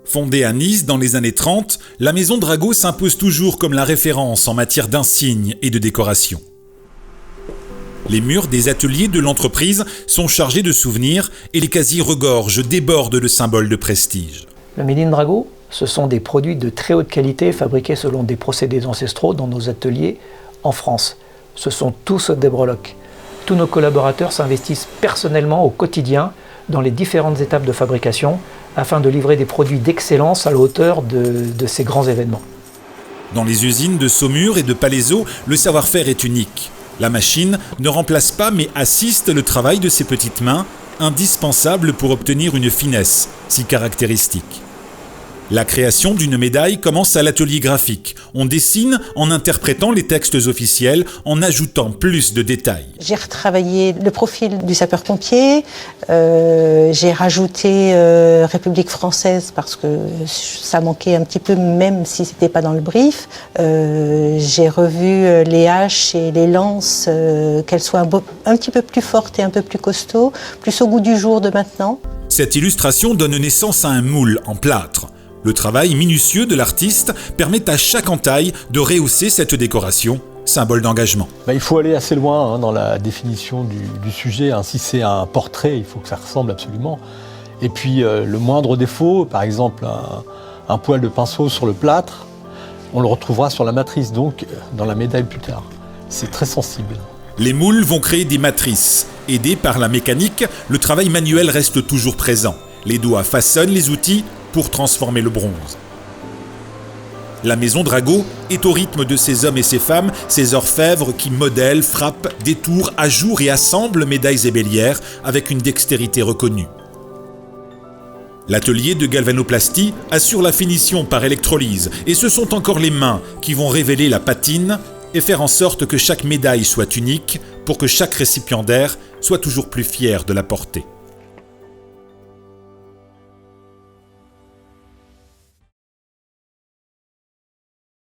Fondée à Nice dans les années 30, la maison Drago s'impose toujours comme la référence en matière d'insignes et de décoration. Les murs des ateliers de l'entreprise sont chargés de souvenirs et les casiers regorgent, débordent de symboles de prestige. Le Made in Drago, ce sont des produits de très haute qualité fabriqués selon des procédés ancestraux dans nos ateliers en France. Ce sont tous des breloques. Tous nos collaborateurs s'investissent personnellement au quotidien dans les différentes étapes de fabrication afin de livrer des produits d'excellence à la hauteur de ces grands événements. Dans les usines de Saumur et de Palaiseau, le savoir-faire est unique. La machine ne remplace pas mais assiste le travail de ses petites mains, indispensable pour obtenir une finesse si caractéristique. La création d'une médaille commence à l'atelier graphique. On dessine en interprétant les textes officiels, en ajoutant plus de détails. J'ai retravaillé le profil du sapeur-pompier, j'ai rajouté République française parce que ça manquait un petit peu, même si c'était pas dans le brief. J'ai revu les haches et les lances, qu'elles soient un petit peu plus fortes et un peu plus costauds, plus au goût du jour de maintenant. Cette illustration donne naissance à un moule en plâtre. Le travail minutieux de l'artiste permet à chaque entaille de rehausser cette décoration, symbole d'engagement. Il faut aller assez loin dans la définition du sujet. Si c'est un portrait, il faut que ça ressemble absolument. Et puis le moindre défaut, par exemple un poil de pinceau sur le plâtre, on le retrouvera sur la matrice, donc dans la médaille plus tard. C'est très sensible. Les moules vont créer des matrices. Aidés par la mécanique, le travail manuel reste toujours présent. Les doigts façonnent les outils pour transformer le bronze. La maison Drago est au rythme de ces hommes et ces femmes, ces orfèvres qui modèlent, frappent, détourent, ajourent et assemblent médailles et bélières avec une dextérité reconnue. L'atelier de galvanoplastie assure la finition par électrolyse et ce sont encore les mains qui vont révéler la patine et faire en sorte que chaque médaille soit unique pour que chaque récipiendaire soit toujours plus fier de la porter.